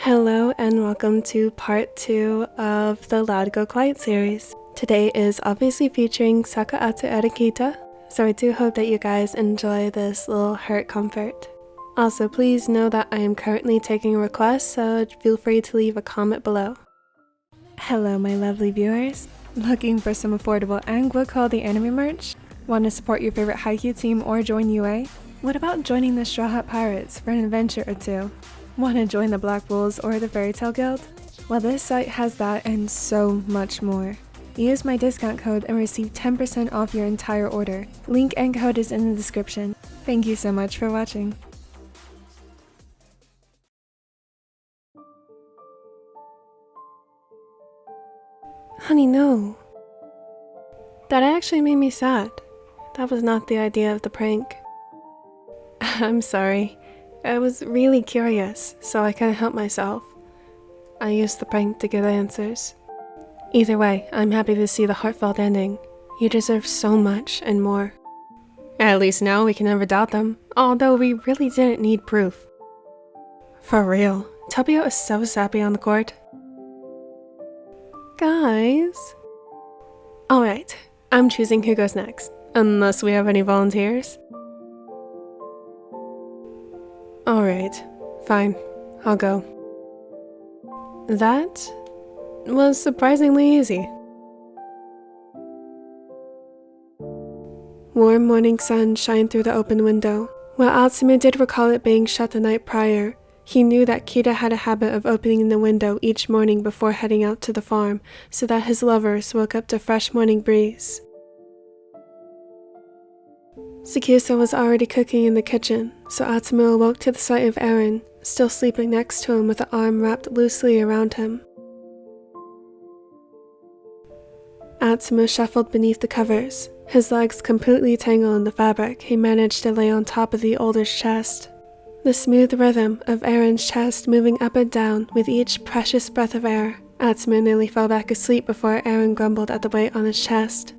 Hello and welcome to part 2 of the Loud Go Quiet series. Today is obviously featuring SakuAtsuAranKita, so I do hope that you guys enjoy this little heart comfort. Also, please know that I am currently taking requests, so feel free to leave a comment below. Hello my lovely viewers. Looking for some affordable and good quality anime merch? Want to support your favorite Haikyuu team or join UA? What about joining the Straw Hat Pirates for an adventure or two? Want to join the Black Bulls or the Fairy Tail Guild? Well, this site has that and so much more. Use my discount code and receive 10% off your entire order. Link and code is in the description. Thank you so much for watching. Honey, no. That actually made me sad. That was not the idea of the prank. I'm sorry. I was really curious, so I couldn't help myself. I used the prank to get answers. Either way, I'm happy to see the heartfelt ending. You deserve so much and more. At least now we can never doubt them, although we really didn't need proof. For real, Tobio is so sappy on the court. Guys. Alright, I'm choosing who goes next, unless we have any volunteers. Alright, fine, I'll go. That was surprisingly easy. Warm morning sun shined through the open window. While Atsumu did recall it being shut the night prior, he knew that Kita had a habit of opening the window each morning before heading out to the farm so that his lovers woke up to fresh morning breeze. Sakusa was already cooking in the kitchen, so Atsumu awoke to the sight of Eren, still sleeping next to him with an arm wrapped loosely around him. Atsumu shuffled beneath the covers. His legs completely tangled in the fabric, he managed to lay on top of the older's chest. The smooth rhythm of Eren's chest moving up and down with each precious breath of air. Atsumu nearly fell back asleep before Eren grumbled at the weight on his chest.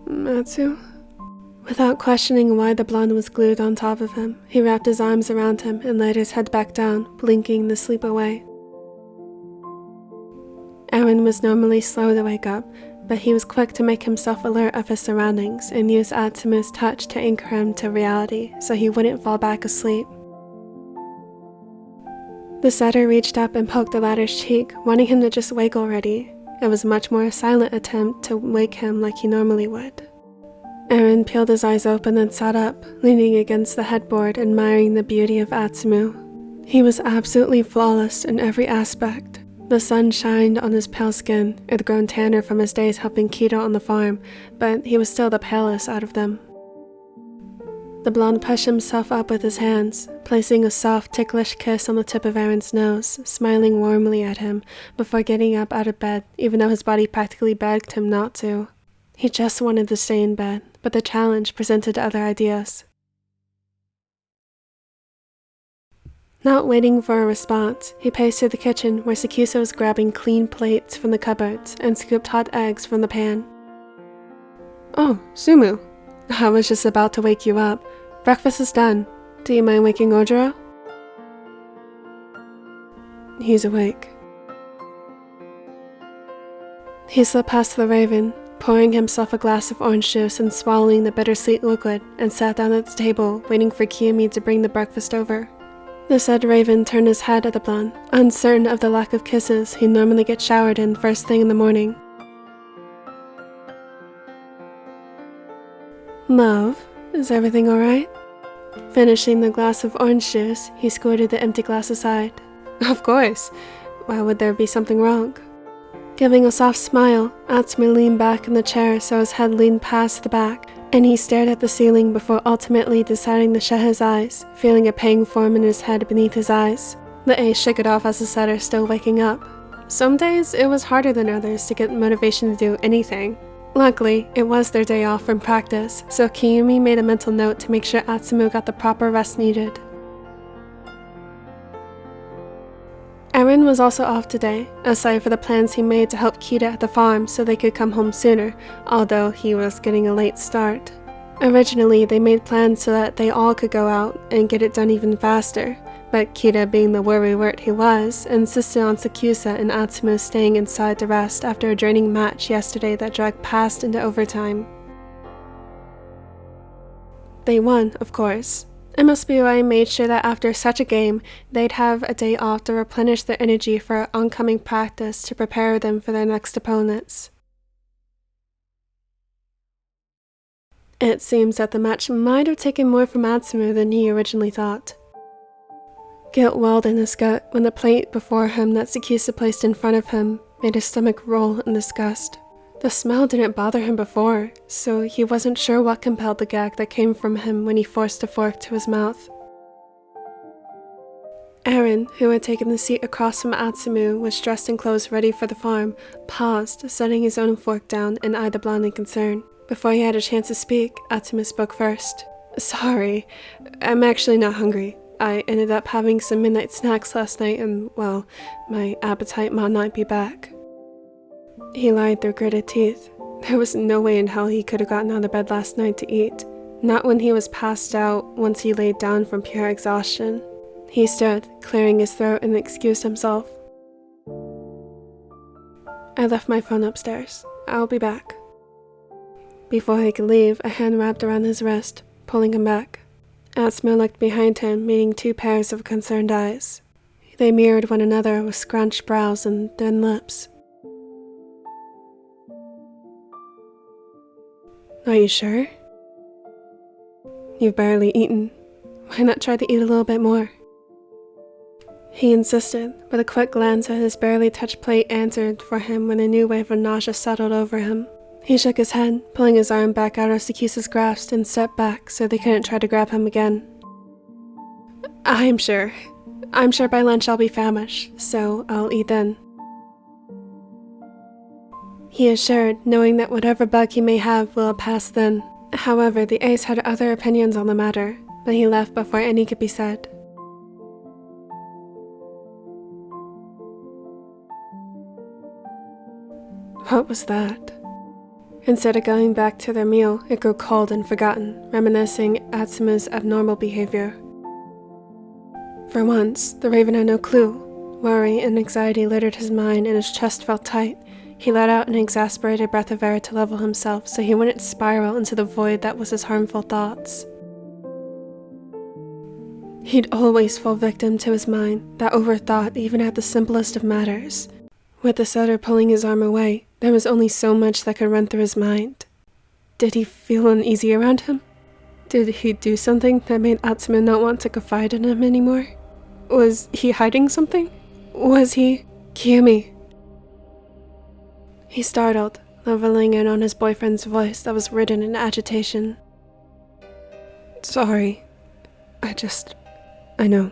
Matsu? Without questioning why the blonde was glued on top of him, he wrapped his arms around him and laid his head back down, blinking the sleep away. Eren was normally slow to wake up, but he was quick to make himself alert of his surroundings and use Atsumu's touch to anchor him to reality so he wouldn't fall back asleep. The setter reached up and poked the latter's cheek, wanting him to just wake already. It was much more a silent attempt to wake him like he normally would. Eren peeled his eyes open and sat up, leaning against the headboard, admiring the beauty of Atsumu. He was absolutely flawless in every aspect. The sun shined on his pale skin. It had grown tanner from his days helping Kita on the farm, but he was still the palest out of them. The blonde pushed himself up with his hands, placing a soft, ticklish kiss on the tip of Eren's nose, smiling warmly at him before getting up out of bed, even though his body practically begged him not to. He just wanted to stay in bed, but the challenge presented other ideas. Not waiting for a response, he paced to the kitchen where Sakusa was grabbing clean plates from the cupboards and scooped hot eggs from the pan. Oh, Sumu. I was just about to wake you up. Breakfast is done. Do you mind waking Ojiro? He's awake. He slipped past the raven, pouring himself a glass of orange juice and swallowing the bittersweet liquid, and sat down at the table, waiting for Kiyomi to bring the breakfast over. The said raven turned his head at the blonde, uncertain of the lack of kisses he normally gets showered in first thing in the morning. Love, is everything alright? Finishing the glass of orange juice, he squirted the empty glass aside. Of course. Why would there be something wrong? Giving a soft smile, Atsumu leaned back in the chair so his head leaned past the back, and he stared at the ceiling before ultimately deciding to shut his eyes, feeling a pang form in his head beneath his eyes. The ace shook it off as the setter still waking up. Some days it was harder than others to get motivation to do anything. Luckily, it was their day off from practice, so Kiyomi made a mental note to make sure Atsumu got the proper rest needed. Eren was also off today, aside for the plans he made to help Kita at the farm so they could come home sooner, although he was getting a late start. Originally, they made plans so that they all could go out and get it done even faster, but Kita, being the worrywart he was, insisted on Sakusa and Atsumu staying inside to rest after a draining match yesterday that dragged past into overtime. They won, of course. MSBY made sure that after such a game, they'd have a day off to replenish their energy for oncoming practice to prepare them for their next opponents. It seems that the match might have taken more from Atsumu than he originally thought. Guilt welled in his gut when the plate before him that Sakusa placed in front of him made his stomach roll in disgust. The smell didn't bother him before, so he wasn't sure what compelled the gag that came from him when he forced a fork to his mouth. Aaron, who had taken the seat across from Atsumu, was dressed in clothes ready for the farm, paused, setting his own fork down and eyed the blonde in concern. Before he had a chance to speak, Atsumu spoke first. "Sorry, I'm actually not hungry. I ended up having some midnight snacks last night and, well, my appetite might not be back." He lied through gritted teeth. There was no way in hell he could have gotten out of bed last night to eat. Not when he was passed out once he laid down from pure exhaustion. He stood, clearing his throat, and excused himself. "I left my phone upstairs. I'll be back." Before he could leave, a hand wrapped around his wrist, pulling him back. Atsumu looked behind him, meeting two pairs of concerned eyes. They mirrored one another with scrunched brows and thin lips. "Are you sure? You've barely eaten. Why not try to eat a little bit more?" He insisted, but a quick glance at his barely touched plate answered for him when a new wave of nausea settled over him. He shook his head, pulling his arm back out of Sakusa's grasp and stepped back so they couldn't try to grab him again. I'm sure by lunch I'll be famished, so I'll eat then," he assured, knowing that whatever bug he may have will pass then. However, the ace had other opinions on the matter, but he left before any could be said. What was that? Instead of going back to their meal, it grew cold and forgotten, reminiscing Atsumu's abnormal behavior. For once, the Raven had no clue. Worry and anxiety littered his mind and his chest felt tight. He let out an exasperated breath of air to level himself so he wouldn't spiral into the void that was his harmful thoughts. He'd always fall victim to his mind, that overthought even at the simplest of matters. With the setter pulling his arm away, there was only so much that could run through his mind. Did he feel uneasy around him? Did he do something that made Atsumu not want to confide in him anymore? Was he hiding something? Was he... Kiyomi? He startled, leveling in on his boyfriend's voice that was ridden in agitation. "Sorry. I know."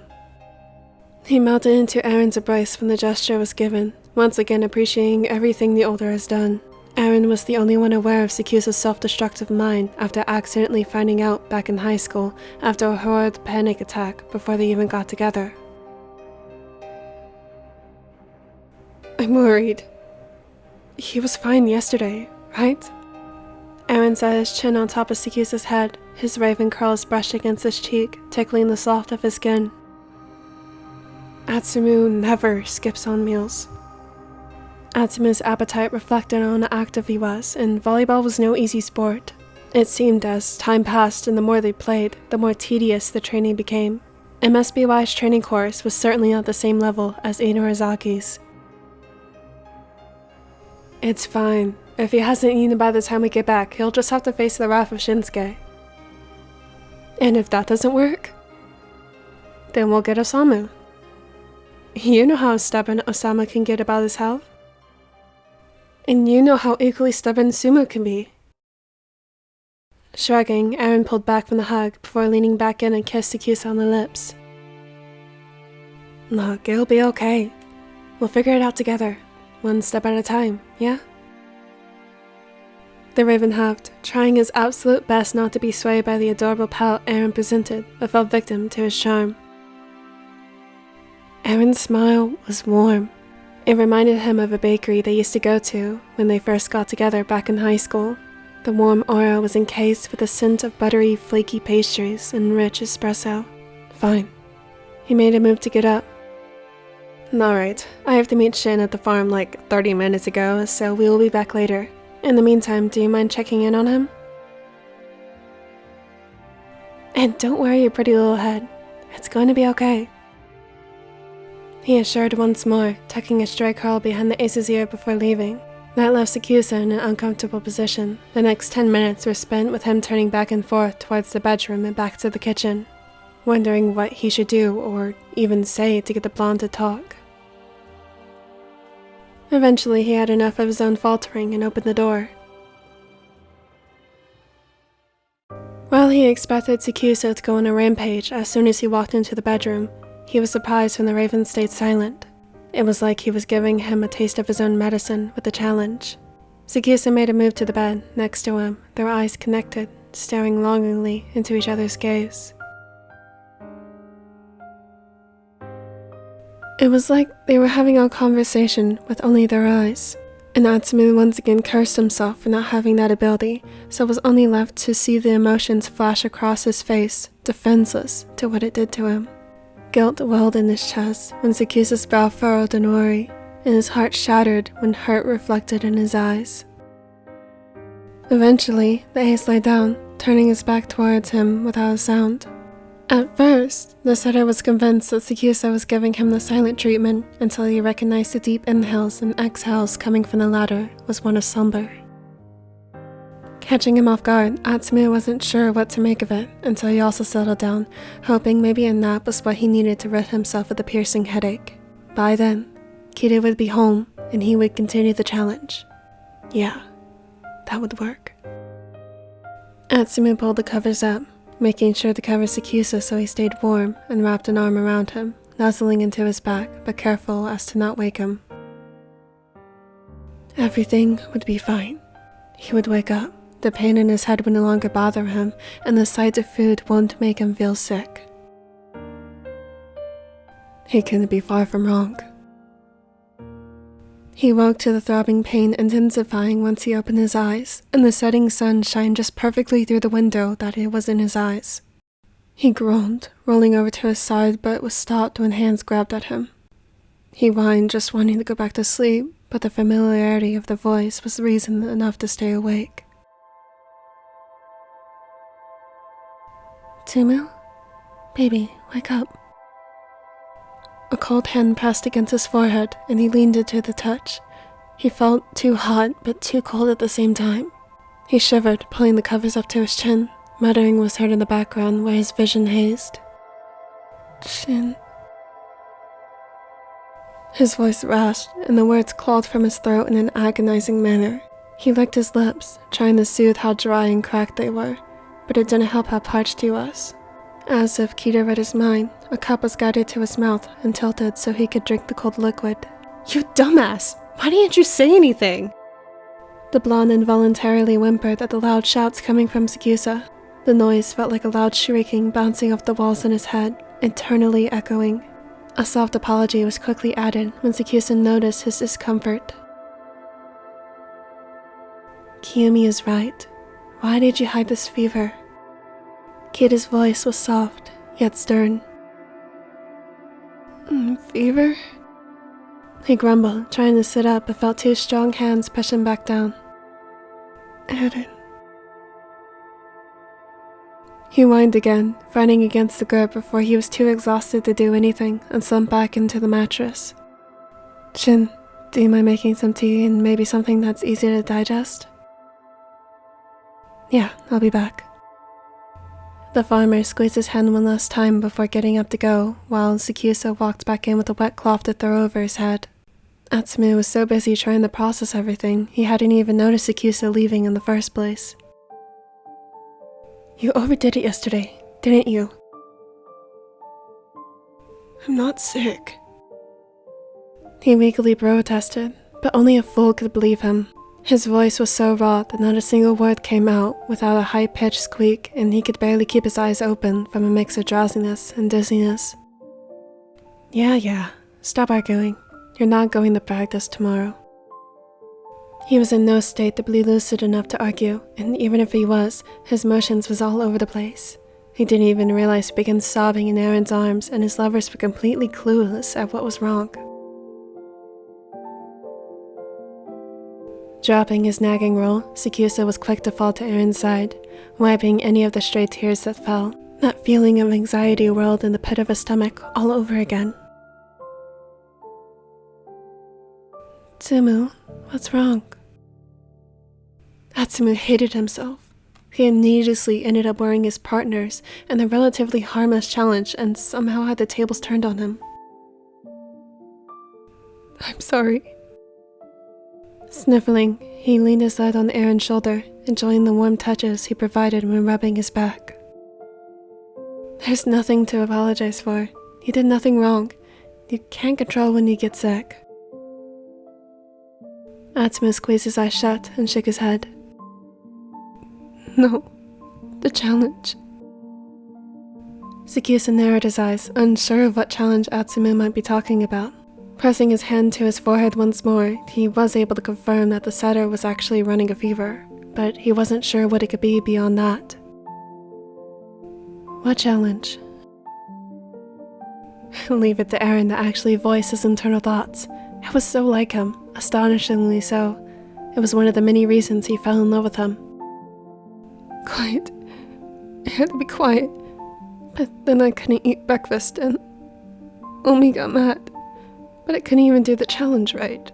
He melted into Aaron's embrace when the gesture was given, once again appreciating everything the older has done. Aaron was the only one aware of Sakusa's self-destructive mind after accidentally finding out back in high school after a horrid panic attack before they even got together. "I'm worried. He was fine yesterday, right?" Aaron set his chin on top of Sakusa's head, his raven curls brushed against his cheek, tickling the soft of his skin. Atsumu never skips on meals. Atsumu's appetite reflected on how active he was, and volleyball was no easy sport. It seemed as time passed and the more they played, the more tedious the training became. MSBY's training course was certainly not the same level as Inorizaki's. "It's fine. If he hasn't eaten by the time we get back, he'll just have to face the wrath of Shinsuke. And if that doesn't work, then we'll get Osamu. You know how stubborn Osamu can get about his health. And you know how equally stubborn Sumo can be." Shrugging, Aaron pulled back from the hug before leaning back in and kissed Sakusa on the lips. "Look, it'll be okay. We'll figure it out together, one step at a time, yeah?" The Raven huffed, trying his absolute best not to be swayed by the adorable pout Aaron presented, but fell victim to his charm. Aaron's smile was warm. It reminded him of a bakery they used to go to when they first got together back in high school. The warm aura was encased with a scent of buttery, flaky pastries and rich espresso. Fine. He made a move to get up. Alright, I have to meet Shin at the farm like 30 minutes ago, so we will be back later. In the meantime, do you mind checking in on him? And don't worry your pretty little head. It's going to be okay. He assured once more, tucking a stray curl behind the ace's ear before leaving. That left Sakusa in an uncomfortable position. The next 10 minutes were spent with him turning back and forth towards the bedroom and back to the kitchen, wondering what he should do or even say to get the blonde to talk. Eventually he had enough of his own faltering and opened the door. While he expected Sakusa to go on a rampage as soon as he walked into the bedroom, he was surprised when the raven stayed silent. It was like he was giving him a taste of his own medicine with a challenge. Sakusa made a move to the bed next to him, their eyes connected, staring longingly into each other's gaze. It was like they were having a conversation with only their eyes, and Atsumu once again cursed himself for not having that ability, so was only left to see the emotions flash across his face, defenseless to what it did to him. Guilt welled in his chest when Sakusa's brow furrowed in worry, and his heart shattered when hurt reflected in his eyes. Eventually, the ace lay down, turning his back towards him without a sound. At first, the setter was convinced that Sakusa was giving him the silent treatment until he recognized the deep inhales and exhales coming from the latter was one of slumber. Catching him off guard, Atsumu wasn't sure what to make of it until he also settled down, hoping maybe a nap was what he needed to rid himself of the piercing headache. By then, Kita would be home and he would continue the challenge. Yeah, that would work. Atsumu pulled the covers up, making sure to cover Sakusa so he stayed warm, and wrapped an arm around him, nuzzling into his back but careful as to not wake him. Everything would be fine. He would wake up. The pain in his head would no longer bother him, and the sight of food won't make him feel sick. He couldn't be far from wrong. He woke to the throbbing pain intensifying once he opened his eyes, and the setting sun shined just perfectly through the window that it was in his eyes. He groaned, rolling over to his side, but was stopped when hands grabbed at him. He whined, just wanting to go back to sleep, but the familiarity of the voice was reason enough to stay awake. Tsumu? Baby, wake up. A cold hand pressed against his forehead, and he leaned into the touch. He felt too hot, but too cold at the same time. He shivered, pulling the covers up to his chin. Muttering was heard in the background where his vision hazed. Shin. His voice rasped, and the words clawed from his throat in an agonizing manner. He licked his lips, trying to soothe how dry and cracked they were, but it didn't help how parched he was. As if Kita read his mind, a cup was guided to his mouth and tilted so he could drink the cold liquid. You dumbass! Why didn't you say anything? The blonde involuntarily whimpered at the loud shouts coming from Sakusa. The noise felt like a loud shrieking bouncing off the walls in his head, eternally echoing. A soft apology was quickly added when Sakusa noticed his discomfort. Kiyumi is right. Why did you hide this fever? Kita's voice was soft, yet stern. Fever? He grumbled, trying to sit up, but felt two strong hands push him back down. Eren. He whined again, fighting against the grip before he was too exhausted to do anything and slumped back into the mattress. Shin, do you mind making some tea and maybe something that's easy to digest? Yeah, I'll be back. The farmer squeezed his hand one last time before getting up to go, while Sakusa walked back in with a wet cloth to throw over his head. Atsumu was so busy trying to process everything, he hadn't even noticed Sakusa leaving in the first place. You overdid it yesterday, didn't you? I'm not sick. He weakly protested, but only a fool could believe him. His voice was so raw that not a single word came out without a high-pitched squeak, and he could barely keep his eyes open from a mix of drowsiness and dizziness. Yeah, stop arguing. You're not going to practice tomorrow. He was in no state to be lucid enough to argue, and even if he was, his motions was all over the place. He didn't even realize he began sobbing in Aaron's arms, and his lovers were completely clueless at what was wrong. Dropping his nagging role, SakuAtsu was quick to fall to Aaron's side, wiping any of the stray tears that fell. That feeling of anxiety whirled in the pit of his stomach all over again. Tsumu, what's wrong? Atsumu hated himself. He had needlessly ended up wearing his partner's in a relatively harmless challenge and somehow had the tables turned on him. I'm sorry. Sniffling, he leaned his head on Aaron's shoulder, enjoying the warm touches he provided when rubbing his back. There's nothing to apologize for. You did nothing wrong. You can't control when you get sick. Atsumu squeezed his eyes shut and shook his head. No, the challenge. SakuAtsu narrowed his eyes, unsure of what challenge Atsumu might be talking about. Pressing his hand to his forehead once more, he was able to confirm that the setter was actually running a fever, but he wasn't sure what it could be beyond that. What challenge? Leave it to Aaron to actually voice his internal thoughts. It was so like him, astonishingly so. It was one of the many reasons he fell in love with him. Quiet. I had to be quiet, but then I couldn't eat breakfast and Omi got mad, but I couldn't even do the challenge right.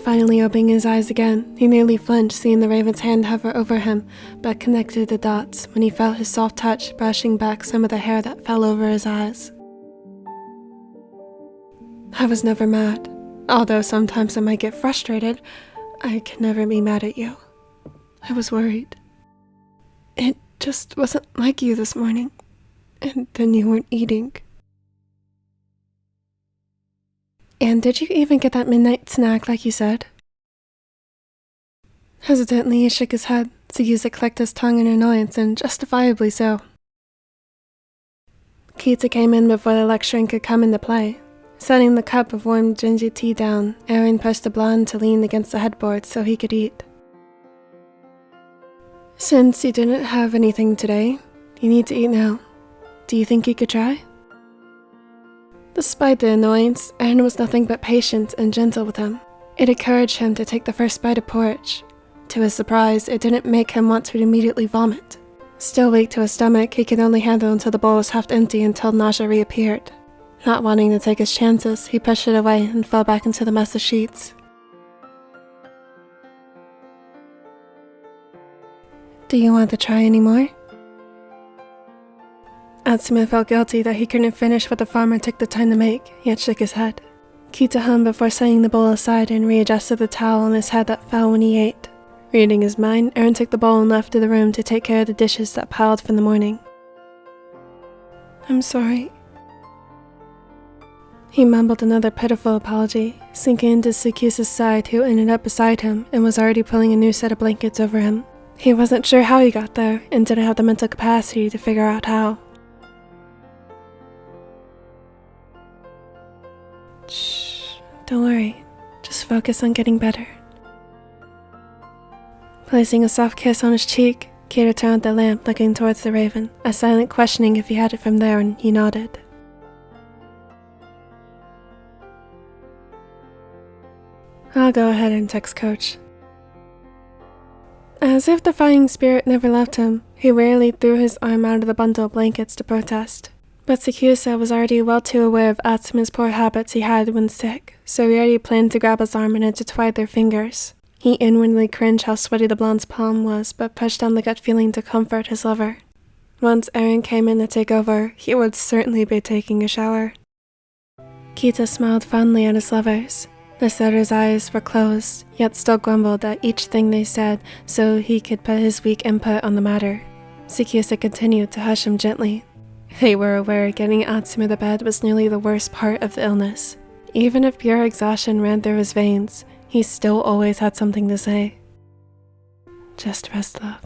Finally opening his eyes again, he nearly flinched seeing the raven's hand hover over him, but connected the dots when he felt his soft touch brushing back some of the hair that fell over his eyes. I was never mad. Although sometimes I might get frustrated, I could never be mad at you. I was worried. It just wasn't like you this morning, and then you weren't eating. And did you even get that midnight snack like you said? Hesitantly, he shook his head. SakuAtsu clicked his tongue in annoyance, and justifiably so. Kita came in before the lecturing could come into play. Setting the cup of warm ginger tea down, Aaron pushed the blonde to lean against the headboard so he could eat. Since you didn't have anything today, you need to eat now. Do you think you could try? Despite the annoyance, Aaron was nothing but patient and gentle with him. It encouraged him to take the first bite of porridge. To his surprise, it didn't make him want to immediately vomit. Still weak to his stomach, he could only handle until the bowl was half empty until nausea reappeared. Not wanting to take his chances, he pushed it away and fell back into the mess of sheets. Do you want to try any more? Atsumu felt guilty that he couldn't finish what the farmer took the time to make, yet shook his head. Kita hummed before setting the bowl aside and readjusted the towel on his head that fell when he ate. Reading his mind, Aaron took the bowl and left to the room to take care of the dishes that piled from the morning. I'm sorry. He mumbled another pitiful apology, sinking into SakuAtsu's side, who ended up beside him and was already pulling a new set of blankets over him. He wasn't sure how he got there and didn't have the mental capacity to figure out how. Shh, don't worry. Just focus on getting better. Placing a soft kiss on his cheek, Kita turned the lamp, looking towards the raven, a silent questioning if he had it from there, and he nodded. I'll go ahead and text Coach. As if the fighting spirit never left him, he wearily threw his arm out of the bundle of blankets to protest. But SakuAtsu was already well too aware of Atsumu's poor habits he had when sick, so he already planned to grab his arm and intertwine their fingers. He inwardly cringed how sweaty the blonde's palm was, but pushed down the gut feeling to comfort his lover. Once Aaron came in to take over, he would certainly be taking a shower. Kita smiled fondly at his lovers. The setter's eyes were closed, yet still grumbled at each thing they said so he could put his weak input on the matter. SakuAtsu continued to hush him gently. They were aware getting Atsumu to bed was nearly the worst part of the illness. Even if pure exhaustion ran through his veins, he still always had something to say. Just rest, love.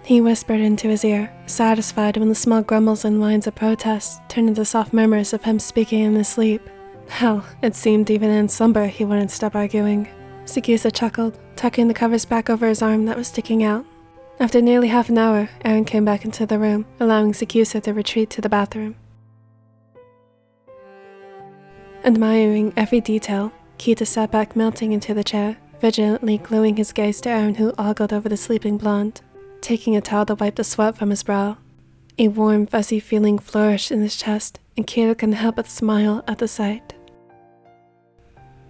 He whispered into his ear, satisfied when the small grumbles and whines of protest turned into soft murmurs of him speaking in his sleep. Hell, it seemed even in slumber he wouldn't stop arguing. Sakusa chuckled, tucking the covers back over his arm that was sticking out. After nearly half an hour, Aaron came back into the room, allowing Sakusa to retreat to the bathroom. Admiring every detail, Kita sat back melting into the chair, vigilantly gluing his gaze to Aaron who ogled over the sleeping blonde, taking a towel to wipe the sweat from his brow. A warm, fuzzy feeling flourished in his chest, and Kita couldn't help but smile at the sight.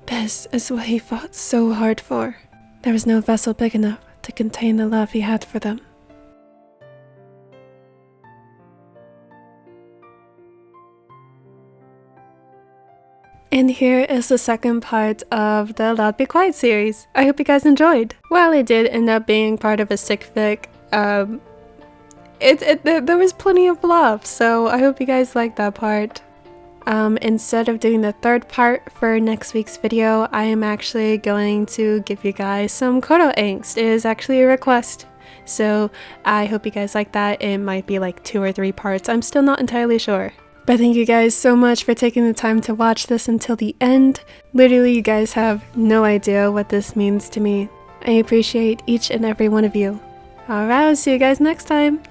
This is what he fought so hard for. There was no vessel big enough to contain the love he had for them. And here is the second part of the Loud Be Quiet series. I hope you guys enjoyed. While it did end up being part of a SickFic, there was plenty of love, so I hope you guys liked that part. Instead of doing the third part for next week's video, I am actually going to give you guys some Kodo angst. It is actually a request, so I hope you guys like that. It might be like 2 or 3 parts, I'm still not entirely sure. But thank you guys so much for taking the time to watch this until the end. Literally, you guys have no idea what this means to me. I appreciate each and every one of you. Alright, I'll see you guys next time.